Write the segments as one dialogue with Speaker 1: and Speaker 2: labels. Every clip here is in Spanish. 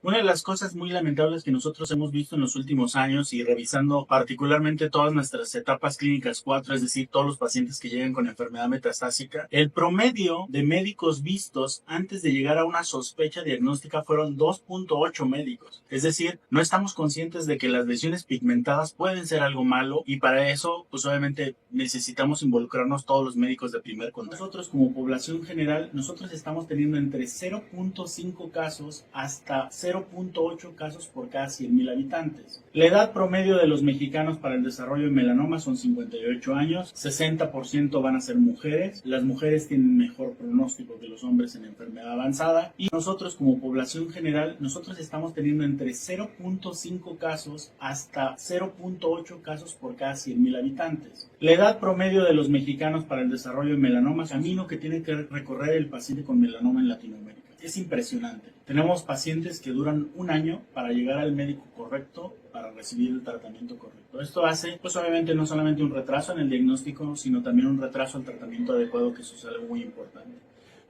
Speaker 1: Una de las cosas muy lamentables que nosotros hemos visto en los últimos años y revisando particularmente todas nuestras etapas clínicas 4, es decir, todos los pacientes que llegan con enfermedad metastásica, el promedio de médicos vistos antes de llegar a una sospecha diagnóstica fueron 2.8 médicos. Es decir, no estamos conscientes de que las lesiones pigmentadas pueden ser algo malo y para eso, pues obviamente necesitamos involucrarnos todos los médicos de primer contacto. Nosotros como población general, nosotros estamos teniendo entre 0.5 casos hasta 0.8 casos por cada 100,000 habitantes. La edad promedio de los mexicanos para el desarrollo de melanoma son 58 años, 60% van a ser mujeres, las mujeres tienen mejor pronóstico que los hombres en enfermedad avanzada y nosotros como población general, nosotros estamos teniendo entre 0.5 casos hasta 0.8 casos por cada 100,000 habitantes. La edad promedio de los mexicanos para el desarrollo de melanoma es el camino que tiene que recorrer el paciente con melanoma en Latinoamérica. Es impresionante. Tenemos pacientes que duran un año para llegar al médico correcto para recibir el tratamiento correcto. Esto hace, pues obviamente no solamente un retraso en el diagnóstico, sino también un retraso al tratamiento adecuado, que eso es algo muy importante.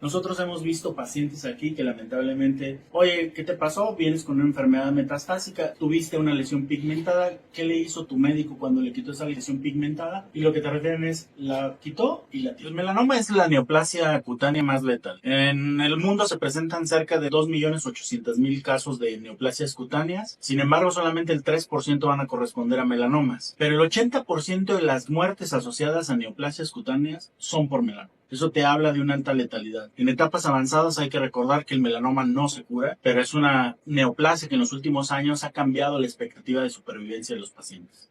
Speaker 1: Nosotros hemos visto pacientes aquí que lamentablemente, oye, ¿qué te pasó? Vienes con una enfermedad metastásica, tuviste una lesión pigmentada, ¿qué le hizo tu médico cuando le quitó esa lesión pigmentada? Y lo que te refieren es, la quitó y la tiró. El melanoma es la neoplasia cutánea más letal. En el mundo se presentan cerca de 2.800.000 casos de neoplasias cutáneas, sin embargo solamente el 3% van a corresponder a melanomas. Pero el 80% de las muertes asociadas a neoplasias cutáneas son por melanoma. Eso te habla de una alta letalidad. En etapas avanzadas hay que recordar que el melanoma no se cura, pero es una neoplasia que en los últimos años ha cambiado la expectativa de supervivencia de los pacientes.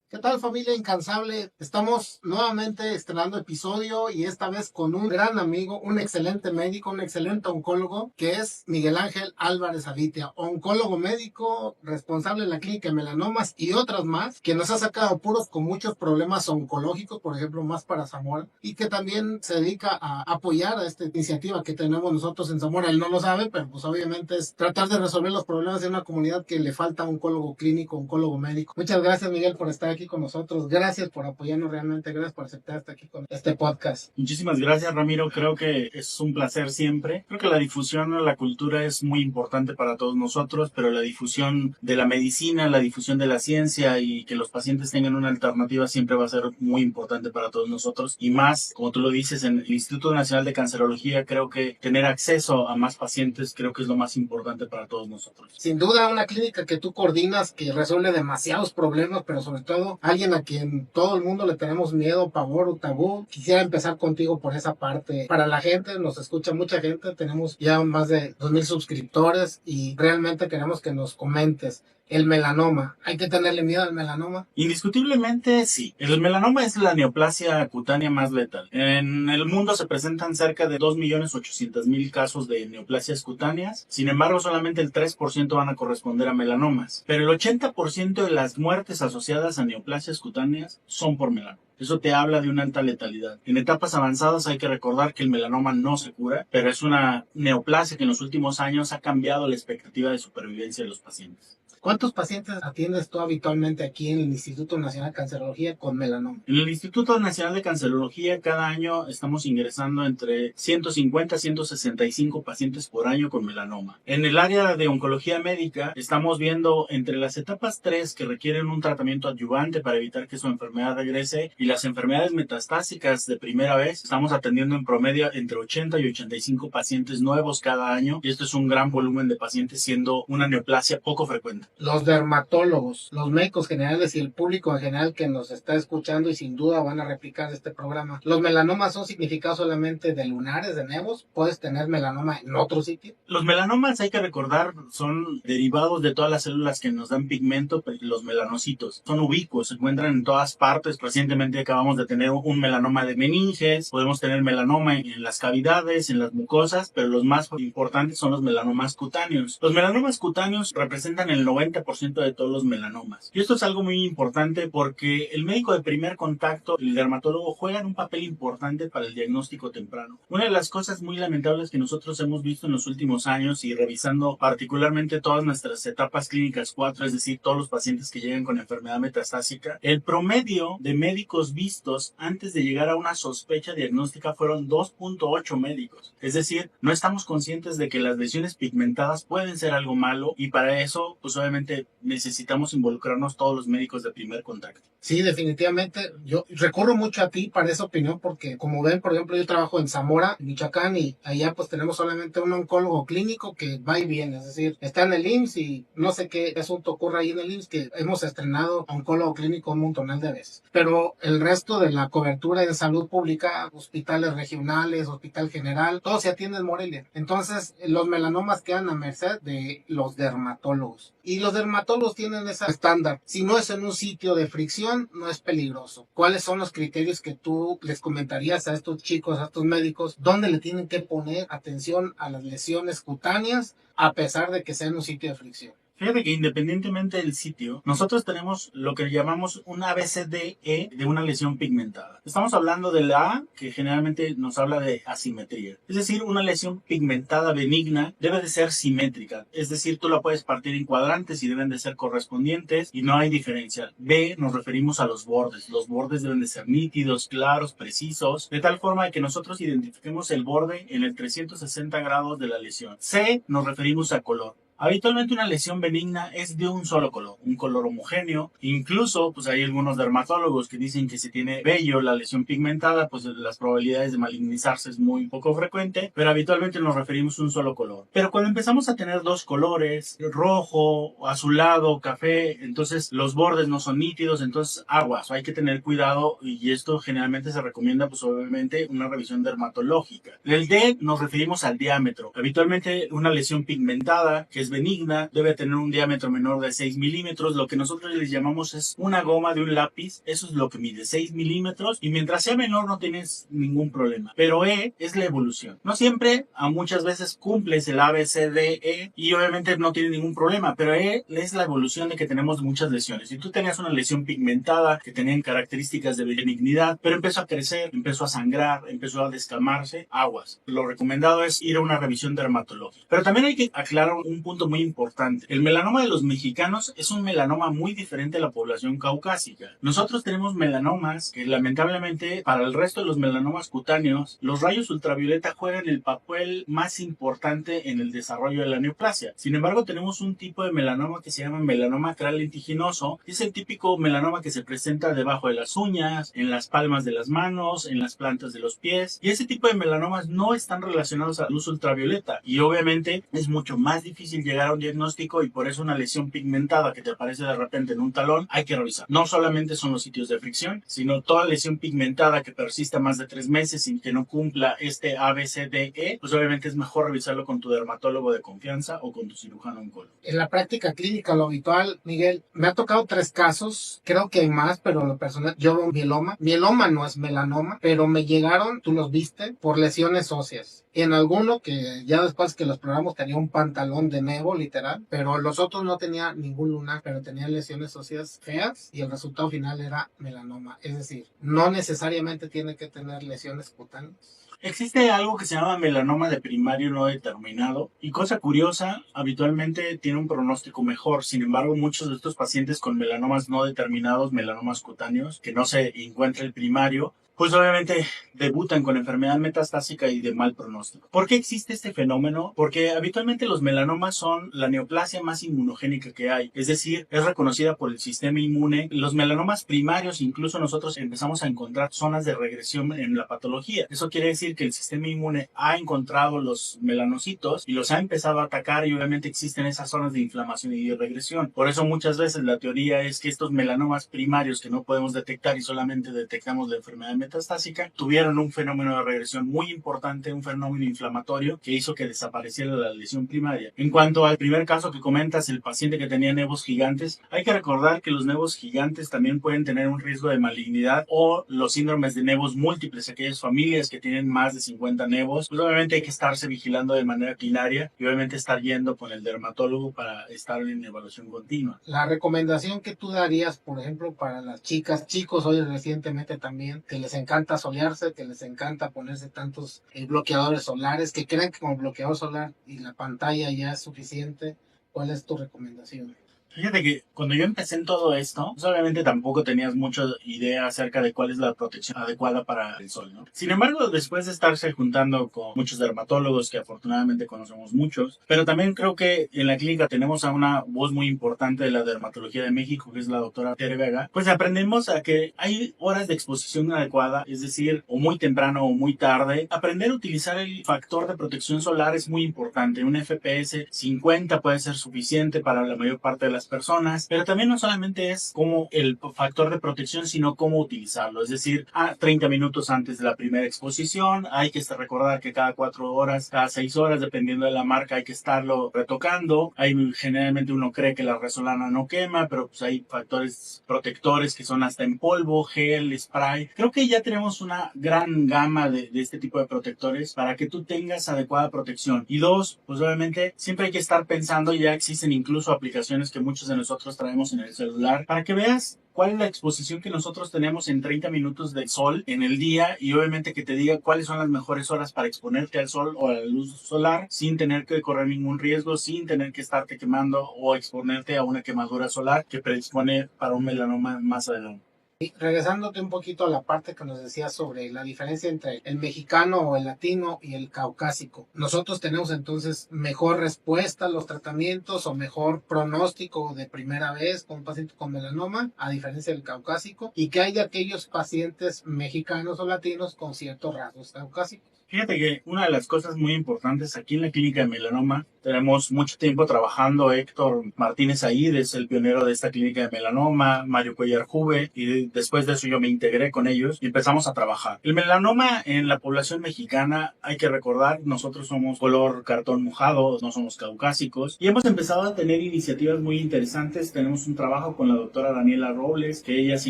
Speaker 2: ¿Qué tal, familia incansable? Estamos nuevamente estrenando episodio y esta vez con un gran amigo, un excelente médico, un excelente oncólogo, que es Miguel Ángel Álvarez Avitia, oncólogo médico responsable en la clínica de melanomas y otras más, que nos ha sacado apuros con muchos problemas oncológicos, por ejemplo, más para Zamora, y que también se dedica a apoyar a esta iniciativa que tenemos nosotros en Zamora. Él no lo sabe, pero pues obviamente es tratar de resolver los problemas de una comunidad que le falta oncólogo clínico, oncólogo médico. Muchas gracias, Miguel, por estar aquí con nosotros. Gracias por apoyarnos realmente. Gracias por aceptar estar aquí con este podcast.
Speaker 1: Muchísimas gracias, Ramiro. Creo que es un placer siempre. Creo que la difusión, la cultura es muy importante para todos nosotros, pero la difusión de la medicina, la difusión de la ciencia y que los pacientes tengan una alternativa siempre va a ser muy importante para todos nosotros. Y más, como tú lo dices, en el Instituto Nacional de Cancerología, creo que tener acceso a más pacientes creo que es lo más importante para todos nosotros.
Speaker 2: Sin duda, una clínica que tú coordinas, que resuelve demasiados problemas, pero sobre todo alguien a quien todo el mundo le tenemos miedo, pavor o tabú. Quisiera empezar contigo por esa parte. Para la gente, nos escucha mucha gente, tenemos ya más de 2,000 suscriptores y realmente queremos que nos comentes. El melanoma, ¿hay que tenerle miedo al melanoma?
Speaker 1: Indiscutiblemente sí. El melanoma es la neoplasia cutánea más letal. En el mundo se presentan cerca de 2.800.000 casos de neoplasias cutáneas. Sin embargo, solamente el 3% van a corresponder a melanomas. Pero el 80% de las muertes asociadas a neoplasias cutáneas son por melanoma. Eso te habla de una alta letalidad. En etapas avanzadas hay que recordar que el melanoma no se cura, pero es una neoplasia que en los últimos años ha cambiado la expectativa de supervivencia de los pacientes.
Speaker 2: ¿Cuántos pacientes atiendes tú habitualmente aquí en el Instituto Nacional de Cancerología con melanoma?
Speaker 1: En el Instituto Nacional de Cancerología cada año estamos ingresando entre 150 a 165 pacientes por año con melanoma. En el área de oncología médica estamos viendo entre las etapas 3 que requieren un tratamiento adyuvante para evitar que su enfermedad regrese y las enfermedades metastásicas de primera vez, estamos atendiendo en promedio entre 80 y 85 pacientes nuevos cada año y esto es un gran volumen de pacientes siendo una neoplasia poco frecuente.
Speaker 2: Los dermatólogos, los médicos generales y el público en general que nos está escuchando y sin duda van a replicar este programa. ¿Los melanomas son significados solamente de lunares, de nevos? ¿Puedes tener melanoma en otro sitio?
Speaker 1: Los melanomas, hay que recordar, son derivados de todas las células que nos dan pigmento, los melanocitos. Son ubicuos, se encuentran en todas partes. Recientemente acabamos de tener un melanoma de meninges, podemos tener melanoma en las cavidades, en las mucosas, pero los más importantes son los melanomas cutáneos. Los melanomas cutáneos representan el 90% 90% de todos los melanomas. Y esto es algo muy importante porque el médico de primer contacto, el dermatólogo, juegan un papel importante para el diagnóstico temprano. Una de las cosas muy lamentables que nosotros hemos visto en los últimos años y revisando particularmente todas nuestras etapas clínicas 4, es decir, todos los pacientes que llegan con enfermedad metastásica, el promedio de médicos vistos antes de llegar a una sospecha diagnóstica fueron 2.8 médicos. Es decir, no estamos conscientes de que las lesiones pigmentadas pueden ser algo malo y para eso, pues obviamente necesitamos involucrarnos todos los médicos de primer contacto.
Speaker 2: Sí, definitivamente. Yo recurro mucho a ti para esa opinión porque, como ven, por ejemplo, yo trabajo en Zamora, Michoacán, y allá pues tenemos solamente un oncólogo clínico que va y viene. Es decir, está en el IMSS y no sé qué asunto ocurre ahí en el IMSS, que hemos estrenado oncólogo clínico un montonal de veces. Pero el resto de la cobertura en salud pública, hospitales regionales, hospital general, todo se atiende en Morelia. Entonces, los melanomas quedan a merced de los dermatólogos. Y los dermatólogos tienen ese estándar. Si no es en un sitio de fricción, no es peligroso. ¿Cuáles son los criterios que tú les comentarías a estos chicos, a estos médicos? ¿Dónde le tienen que poner atención a las lesiones cutáneas a pesar de que sea en un sitio de fricción?
Speaker 1: Fíjate que independientemente del sitio, nosotros tenemos lo que llamamos un ABCDE de una lesión pigmentada. Estamos hablando de la A, que generalmente nos habla de asimetría. Es decir, una lesión pigmentada benigna debe de ser simétrica. Es decir, tú la puedes partir en cuadrantes y deben de ser correspondientes y no hay diferencia. B, nos referimos a los bordes. Los bordes deben de ser nítidos, claros, precisos, de tal forma que nosotros identifiquemos el borde en el 360 grados de la lesión. C, nos referimos a color. Habitualmente una lesión benigna es de un solo color, un color homogéneo. Incluso, pues hay algunos dermatólogos que dicen que si tiene vello la lesión pigmentada, pues las probabilidades de malignizarse es muy poco frecuente, pero habitualmente nos referimos a un solo color. Pero cuando empezamos a tener dos colores, rojo, azulado, café, entonces los bordes no son nítidos, entonces aguas, hay que tener cuidado y esto generalmente se recomienda, pues obviamente, una revisión dermatológica. El D nos referimos al diámetro. Habitualmente una lesión pigmentada, que es benigna, debe tener un diámetro menor de 6 milímetros. Lo que nosotros les llamamos es una goma de un lápiz. Eso es lo que mide 6 milímetros y mientras sea menor no tienes ningún problema. Pero E es la evolución. No siempre, a muchas veces cumples el ABCDE y obviamente no tiene ningún problema, pero E es la evolución de que tenemos muchas lesiones. Si tú tenías una lesión pigmentada que tenía características de benignidad, pero empezó a crecer, empezó a sangrar, empezó a descamarse, aguas. Lo recomendado es ir a una revisión dermatológica. Pero también hay que aclarar un punto muy importante. El melanoma de los mexicanos es un melanoma muy diferente a la población caucásica. Nosotros tenemos melanomas que lamentablemente para el resto de los melanomas cutáneos, los rayos ultravioleta juegan el papel más importante en el desarrollo de la neoplasia. Sin embargo, tenemos un tipo de melanoma que se llama melanoma acral lentiginoso. Es el típico melanoma que se presenta debajo de las uñas, en las palmas de las manos, en las plantas de los pies. Y ese tipo de melanomas no están relacionados a la luz ultravioleta. Y obviamente es mucho más difícil llegar a un diagnóstico y por eso una lesión pigmentada que te aparece de repente en un talón hay que revisar. No solamente son los sitios de fricción, sino toda lesión pigmentada que persista más de 3 meses sin que no cumpla este ABCDE, pues obviamente es mejor revisarlo con tu dermatólogo de confianza o con tu cirujano oncólogo.
Speaker 2: En la práctica clínica, lo habitual, Miguel, me ha tocado 3 casos, creo que hay más, pero en lo personal, yo veo mieloma. Mieloma no es melanoma, pero me llegaron, tú los viste, por lesiones óseas. En alguno que ya después que los programamos tenía un pantalón de nevo, literal, pero los otros no tenía ningún lunar, pero tenía lesiones óseas feas y el resultado final era melanoma. Es decir, no necesariamente tiene que tener lesiones cutáneas.
Speaker 1: Existe algo que se llama melanoma de primario no determinado y cosa curiosa, habitualmente tiene un pronóstico mejor. Sin embargo, muchos de estos pacientes con melanomas no determinados, melanomas cutáneos, que no se encuentra el primario, pues obviamente debutan con enfermedad metastásica y de mal pronóstico. ¿Por qué existe este fenómeno? Porque habitualmente los melanomas son la neoplasia más inmunogénica que hay, es decir, es reconocida por el sistema inmune. Los melanomas primarios, incluso nosotros empezamos a encontrar zonas de regresión en la patología. Eso quiere decir que el sistema inmune ha encontrado los melanocitos y los ha empezado a atacar y obviamente existen esas zonas de inflamación y de regresión. Por eso muchas veces la teoría es que estos melanomas primarios que no podemos detectar y solamente detectamos la enfermedad metastásica, tuvieron un fenómeno de regresión muy importante, un fenómeno inflamatorio que hizo que desapareciera la lesión primaria. En cuanto al primer caso que comentas, el paciente que tenía nevos gigantes, hay que recordar que los nevos gigantes también pueden tener un riesgo de malignidad o los síndromes de nevos múltiples, aquellas familias que tienen más de 50 nevos, pues obviamente hay que estarse vigilando de manera clinaria y obviamente estar yendo con el dermatólogo para estar en evaluación continua.
Speaker 2: La recomendación que tú darías, por ejemplo, para las chicas, chicos hoy recientemente también, que les encanta solearse, que les encanta ponerse tantos bloqueadores solares, que creen que con el bloqueador solar y la pantalla ya es suficiente, ¿cuál es tu recomendación?
Speaker 1: Fíjate que cuando yo empecé en todo esto, pues obviamente tampoco tenías mucha idea acerca de cuál es la protección adecuada para el sol, ¿no? Sin embargo, después de estarse juntando con muchos dermatólogos, que afortunadamente conocemos muchos, pero también creo que en la clínica tenemos a una voz muy importante de la dermatología de México, que es la doctora Tere Vega, pues aprendemos a que hay horas de exposición adecuada, es decir, o muy temprano o muy tarde. Aprender a utilizar el factor de protección solar es muy importante. Un FPS 50 puede ser suficiente para la mayor parte de las personas, pero también no solamente es como el factor de protección, sino cómo utilizarlo, es decir, a 30 minutos antes de la primera exposición, hay que recordar que cada 4 horas, cada 6 horas, dependiendo de la marca, hay que estarlo retocando. Generalmente uno cree que la resolana no quema, pero pues hay factores protectores que son hasta en polvo, gel, spray. Creo que ya tenemos una gran gama de este tipo de protectores para que tú tengas adecuada protección. Y dos, pues obviamente siempre hay que estar pensando, ya existen incluso aplicaciones que muchos de nosotros traemos en el celular, para que veas cuál es la exposición que nosotros tenemos en 30 minutos de sol en el día y obviamente que te diga cuáles son las mejores horas para exponerte al sol o a la luz solar sin tener que correr ningún riesgo, sin tener que estarte quemando o exponerte a una quemadura solar que predispone para un melanoma más adelante.
Speaker 2: Y regresándote un poquito a la parte que nos decías sobre la diferencia entre el mexicano o el latino y el caucásico. Nosotros tenemos entonces mejor respuesta a los tratamientos o mejor pronóstico de primera vez con un paciente con melanoma, a diferencia del caucásico. ¿Y qué hay de aquellos pacientes mexicanos o latinos con ciertos rasgos caucásicos?
Speaker 1: Fíjate que una de las cosas muy importantes aquí en la clínica de melanoma, tenemos mucho tiempo trabajando. Héctor Martínez Aíd es el pionero de esta clínica de melanoma, Mario Cuellar Juve, y después de eso yo me integré con ellos y empezamos a trabajar. El melanoma en la población mexicana, hay que recordar, nosotros somos color cartón mojado, no somos caucásicos, y hemos empezado a tener iniciativas muy interesantes. Tenemos un trabajo con la doctora Daniela Robles, que ella se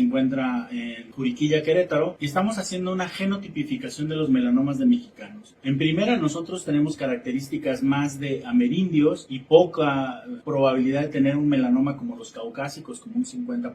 Speaker 1: encuentra en Juriquilla, Querétaro, y estamos haciendo una genotipificación de los melanomas de mexicanos. En primera, nosotros tenemos características más de amerindios y poca probabilidad de tener un melanoma como los caucásicos, como un 50%.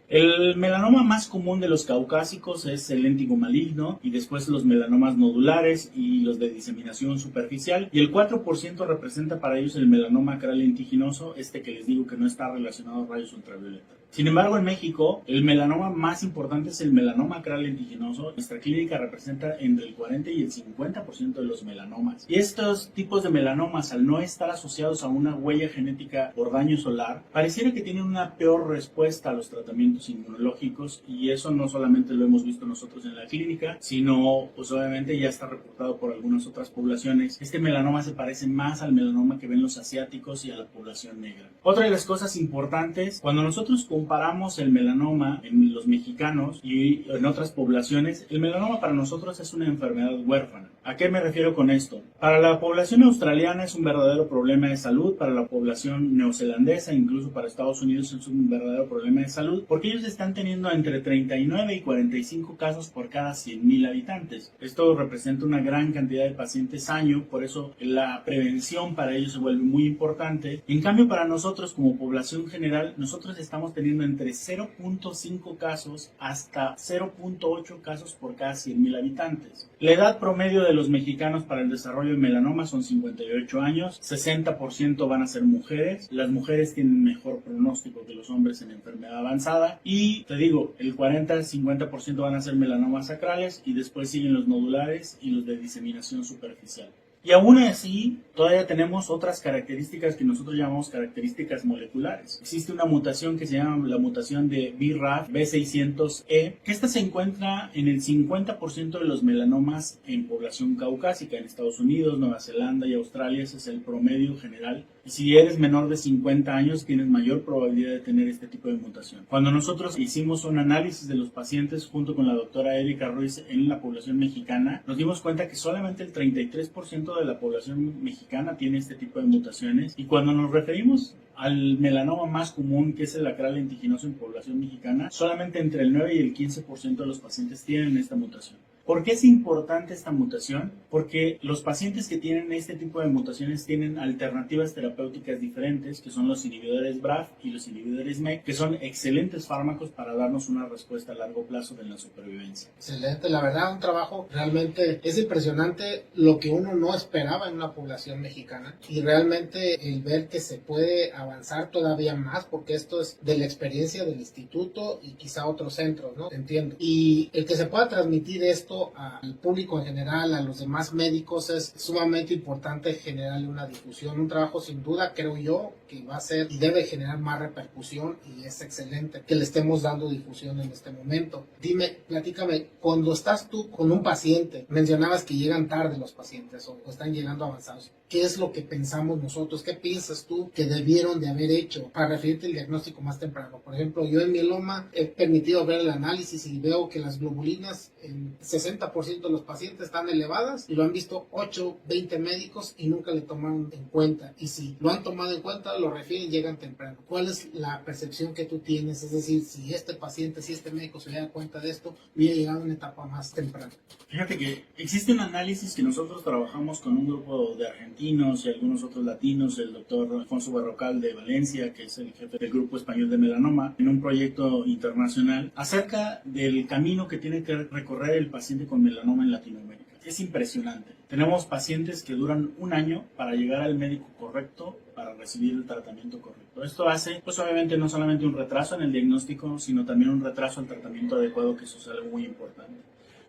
Speaker 1: El melanoma más común de los caucásicos es el léntigo maligno y después los melanomas nodulares y los de diseminación superficial, y el 4% representa para ellos el melanoma acral lentiginoso, que les digo que no está relacionado a rayos ultravioleta. Sin embargo, en México, el melanoma más importante es el melanoma acral lentiginoso. Nuestra clínica representa entre el 40 y el 50% de los melanomas. Y estos tipos de melanomas, al no estar asociados a una huella genética por daño solar, pareciera que tienen una peor respuesta a los tratamientos inmunológicos, y eso no solamente lo hemos visto nosotros en la clínica, sino pues obviamente ya está reportado por algunas otras poblaciones. Este melanoma se parece más al melanoma que ven los asiáticos y a la población negra. Otra de las cosas importantes, cuando nosotros comparamos el melanoma en los mexicanos y en otras poblaciones, el melanoma para nosotros es una enfermedad huérfana. ¿A qué me refiero con esto? Para la población australiana es un verdadero problema de salud, para la población neozelandesa, incluso para Estados Unidos es un verdadero problema de salud, porque ellos están teniendo entre 39 y 45 casos por cada 100,000 habitantes. Esto representa una gran cantidad de pacientes año, por eso la prevención para ellos se vuelve muy importante. En cambio, para nosotros como población general, nosotros estamos teniendo entre 0.5 casos hasta 0.8 casos por cada 100,000 habitantes. La edad promedio de los mexicanos para el desarrollo de melanoma son 58 años, 60% van a ser mujeres. Las mujeres tienen mejor pronóstico que los hombres en enfermedad avanzada, y te digo, el 40-50% van a ser melanomas sacrales, y después siguen los nodulares y los de diseminación superficial. Y aún así, todavía tenemos otras características que nosotros llamamos características moleculares. Existe una mutación que se llama la mutación de BRAF B600E, que esta se encuentra en el 50% de los melanomas en población caucásica. En Estados Unidos, Nueva Zelanda y Australia ese es el promedio general. Y si eres menor de 50 años, tienes mayor probabilidad de tener este tipo de mutación. Cuando nosotros hicimos un análisis de los pacientes junto con la doctora Erika Ruiz en la población mexicana, nos dimos cuenta que solamente el 33% de la población mexicana tiene este tipo de mutaciones. Y cuando nos referimos al melanoma más común, que es el acral lentiginoso en población mexicana, solamente entre el 9 y el 15% de los pacientes tienen esta mutación. ¿Por qué es importante esta mutación? Porque los pacientes que tienen este tipo de mutaciones tienen alternativas terapéuticas diferentes, que son los inhibidores BRAF y los inhibidores MEK, que son excelentes fármacos para darnos una respuesta a largo plazo de la supervivencia.
Speaker 2: Excelente, la verdad, un trabajo realmente es impresionante, lo que uno no esperaba en una población mexicana, y realmente el ver que se puede avanzar todavía más, porque esto es de la experiencia del instituto y quizá otros centros, ¿no? Entiendo. Y el que se pueda transmitir esto al público en general, a los demás médicos, es sumamente importante generarle una difusión, un trabajo sin duda, creo yo, que va a ser y debe generar más repercusión, y es excelente que le estemos dando difusión en este momento. Dime, platícame, cuando estás tú con un paciente, mencionabas que llegan tarde los pacientes o están llegando avanzados, ¿qué es lo que pensamos nosotros? ¿Qué piensas tú que debieron de haber hecho para referirte al diagnóstico más temprano? Por ejemplo, yo en mieloma he permitido ver el análisis y veo que las globulinas en 60% de los pacientes están elevadas, y lo han visto 8, 20 médicos y nunca le tomaron en cuenta. Y si lo han tomado en cuenta, lo refieren y llegan temprano. ¿Cuál es la percepción que tú tienes? Es decir, si este paciente, si este médico se diera cuenta de esto, hubiera llegado a una etapa más temprana.
Speaker 1: Fíjate que existe un análisis que nosotros trabajamos con un grupo de argentinos y algunos otros latinos, el doctor Alfonso Barrocal de Valencia, que es el jefe del grupo español de melanoma, en un proyecto internacional, acerca del camino que tiene que recorrer el paciente con melanoma en Latinoamérica. Es impresionante. Tenemos pacientes que duran un año para llegar al médico correcto, para recibir el tratamiento correcto. Esto hace, pues obviamente, no solamente un retraso en el diagnóstico, sino también un retraso al tratamiento adecuado, que eso es algo muy importante.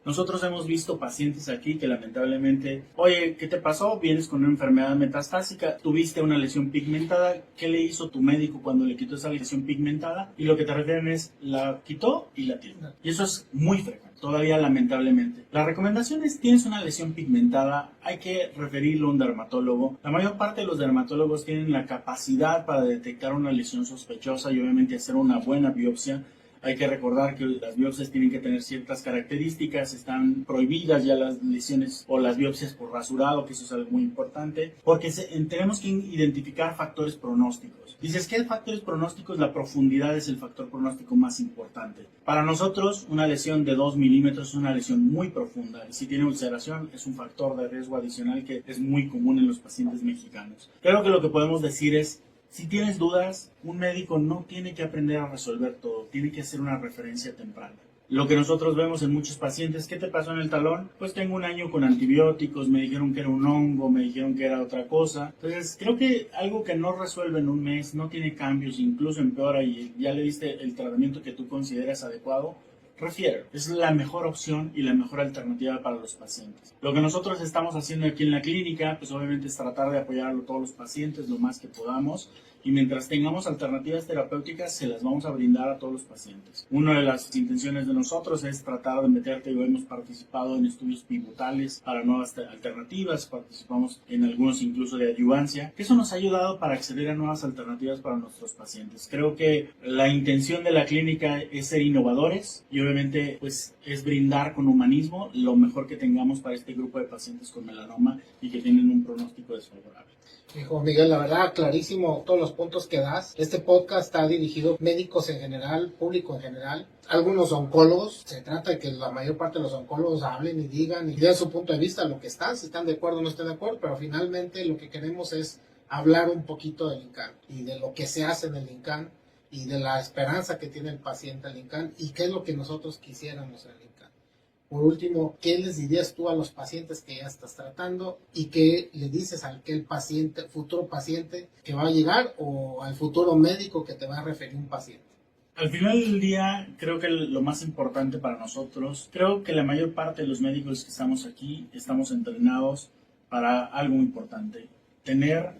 Speaker 1: Nosotros hemos visto pacientes aquí que lamentablemente, oye, ¿qué te pasó? Vienes con una enfermedad metastásica, tuviste una lesión pigmentada, ¿qué le hizo tu médico cuando le quitó esa lesión pigmentada? Y lo que te refieren es, la quitó y la tiró. Y eso es muy frecuente, todavía lamentablemente. La recomendación es, tienes una lesión pigmentada, hay que referirlo a un dermatólogo. La mayor parte de los dermatólogos tienen la capacidad para detectar una lesión sospechosa y obviamente hacer una buena biopsia. Hay que recordar que las biopsias tienen que tener ciertas características, están prohibidas ya las lesiones o las biopsias por rasurado, que eso es algo muy importante, porque tenemos que identificar factores pronósticos. Dices, ¿qué factores pronósticos? La profundidad es el factor pronóstico más importante. Para nosotros, una lesión de 2 milímetros es una lesión muy profunda, y si tiene ulceración es un factor de riesgo adicional que es muy común en los pacientes mexicanos. Creo que lo que podemos decir es, si tienes dudas, un médico no tiene que aprender a resolver todo, tiene que hacer una referencia temprana. Lo que nosotros vemos en muchos pacientes, ¿qué te pasó en el talón? Pues tengo un año con antibióticos, me dijeron que era un hongo, me dijeron que era otra cosa. Entonces, creo que algo que no resuelve en un mes, no tiene cambios, incluso empeora y ya le diste el tratamiento que tú consideras adecuado, refiere. Es la mejor opción y la mejor alternativa para los pacientes. Lo que nosotros estamos haciendo aquí en la clínica, pues obviamente es tratar de apoyar a todos los pacientes lo más que podamos, y mientras tengamos alternativas terapéuticas se las vamos a brindar a todos los pacientes. Una de las intenciones de nosotros es tratar de meterte, y hemos participado en estudios pivotales para nuevas alternativas, participamos en algunos incluso de adyuvancia, que eso nos ha ayudado para acceder a nuevas alternativas para nuestros pacientes. Creo que la intención de la clínica es ser innovadores y obviamente pues es brindar con humanismo lo mejor que tengamos para este grupo de pacientes con melanoma y que tienen un pronóstico desfavorable.
Speaker 2: Hijo Miguel, la verdad, clarísimo todos los puntos que das. Este podcast está dirigido a médicos en general, público en general, algunos oncólogos. Se trata de que la mayor parte de los oncólogos hablen y digan y den su punto de vista, lo que están, si están de acuerdo o no están de acuerdo, pero finalmente lo que queremos es hablar un poquito del INCAN y de lo que se hace en el INCAN y de la esperanza que tiene el paciente al INCAN y qué es lo que nosotros quisiéramos en el INCAN. Por último, ¿qué les dirías tú a los pacientes que ya estás tratando y qué le dices al aquel paciente, futuro paciente que va a llegar o al futuro médico que te va a referir un paciente?
Speaker 1: Al final del día, creo que lo más importante para nosotros, creo que la mayor parte de los médicos que estamos aquí estamos entrenados para algo importante: tener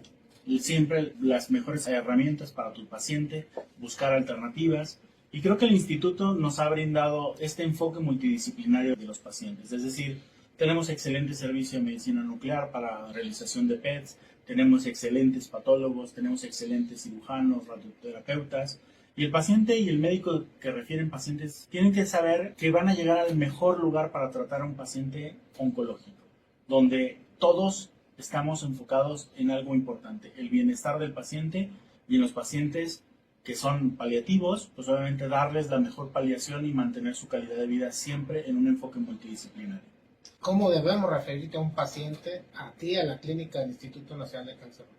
Speaker 1: siempre las mejores herramientas para tu paciente, buscar alternativas. Y creo que el instituto nos ha brindado este enfoque multidisciplinario de los pacientes. Es decir, tenemos excelente servicio de medicina nuclear para realización de PETs, tenemos excelentes patólogos, tenemos excelentes cirujanos, radioterapeutas. Y el paciente y el médico que refieren pacientes tienen que saber que van a llegar al mejor lugar para tratar a un paciente oncológico, donde todos estamos enfocados en algo importante: el bienestar del paciente, y en los pacientes que son paliativos, pues obviamente darles la mejor paliación y mantener su calidad de vida siempre en un enfoque multidisciplinario.
Speaker 2: ¿Cómo debemos referirte a un paciente, a ti, a la clínica del Instituto Nacional de Cancerología?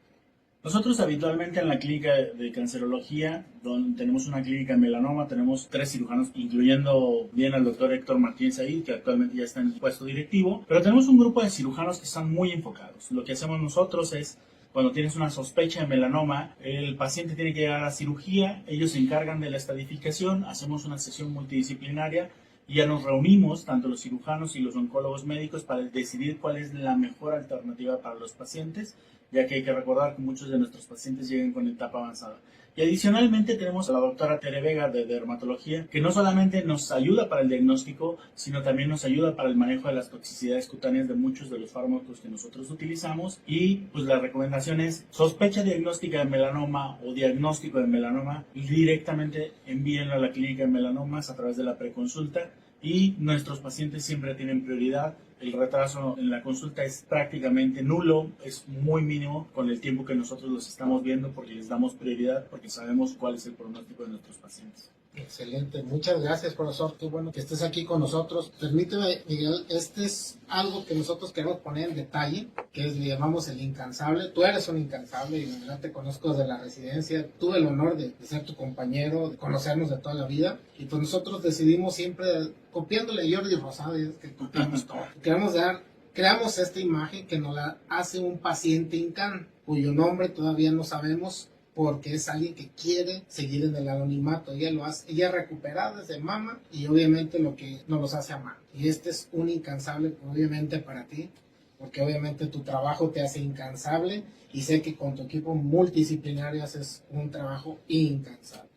Speaker 1: Nosotros habitualmente en la clínica de cancerología, donde tenemos una clínica en melanoma, tenemos 3 cirujanos, incluyendo bien al doctor Héctor Martínez Said, que actualmente ya está en el puesto directivo, pero tenemos un grupo de cirujanos que están muy enfocados. Lo que hacemos nosotros es, cuando tienes una sospecha de melanoma, el paciente tiene que llegar a la cirugía, ellos se encargan de la estadificación, hacemos una sesión multidisciplinaria y ya nos reunimos, tanto los cirujanos y los oncólogos médicos, para decidir cuál es la mejor alternativa para los pacientes, ya que hay que recordar que muchos de nuestros pacientes llegan con etapa avanzada. Y adicionalmente tenemos a la doctora Tere Vega de dermatología, que no solamente nos ayuda para el diagnóstico, sino también nos ayuda para el manejo de las toxicidades cutáneas de muchos de los fármacos que nosotros utilizamos. Y pues la recomendación es sospecha diagnóstica de melanoma o diagnóstico de melanoma, directamente envíenlo a la clínica de melanomas a través de la preconsulta. Y nuestros pacientes siempre tienen prioridad. El retraso en la consulta es prácticamente nulo, es muy mínimo con el tiempo que nosotros los estamos viendo, porque les damos prioridad, porque sabemos cuál es el pronóstico de nuestros pacientes.
Speaker 2: Excelente, muchas gracias, profesor, qué bueno que estés aquí con nosotros. Permíteme, Miguel, este es algo que nosotros queremos poner en detalle, que es, le llamamos el incansable. Tú eres un incansable y en verdad te conozco desde la residencia, tuve el honor de ser tu compañero, de conocernos de toda la vida, y pues nosotros decidimos siempre, copiándole a Jordi Rosado, que copiamos todo. Creamos esta imagen que nos la hace un paciente INCAN, cuyo nombre todavía no sabemos, porque es alguien que quiere seguir en el anonimato. Ella lo hace, ella recuperada desde mama, y obviamente lo que nos los hace amar. Y este es un incansable, obviamente, para ti, porque obviamente tu trabajo te hace incansable, y sé que con tu equipo multidisciplinario haces un trabajo incansable.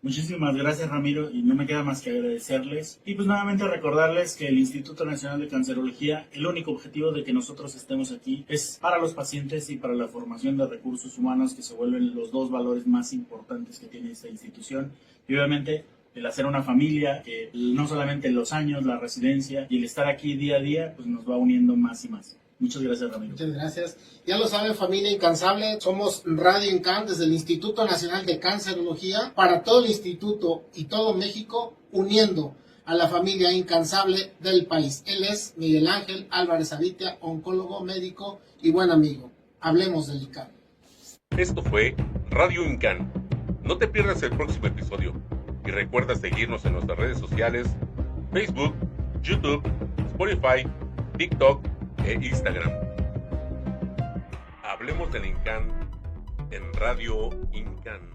Speaker 1: Muchísimas gracias, Ramiro, y no me queda más que agradecerles. Y pues nuevamente recordarles que el Instituto Nacional de Cancerología, el único objetivo de que nosotros estemos aquí es para los pacientes y para la formación de recursos humanos, que se vuelven los 2 valores más importantes que tiene esta institución. Y obviamente el hacer una familia, que no solamente los años, la residencia y el estar aquí día a día, pues nos va uniendo más y más. Muchas gracias, Ramiro.
Speaker 2: Muchas gracias. Ya lo saben, familia incansable, somos Radio INCAN desde el Instituto Nacional de Cancerología para todo el instituto y todo México, uniendo a la familia incansable del país. Él es Miguel Ángel Álvarez Avitia, oncólogo, médico y buen amigo. Hablemos del INCAN.
Speaker 3: Esto fue Radio INCAN. No te pierdas el próximo episodio y recuerda seguirnos en nuestras redes sociales: Facebook, YouTube, Spotify, TikTok e Instagram. Hablemos del INCAN en Radio INCAN.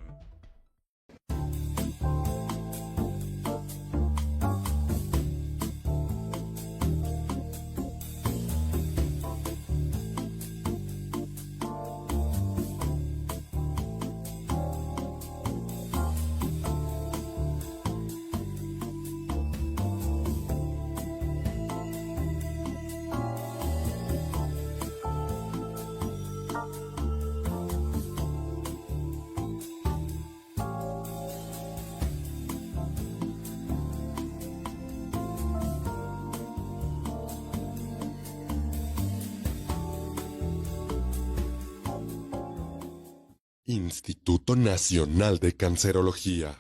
Speaker 4: Instituto Nacional de Cancerología.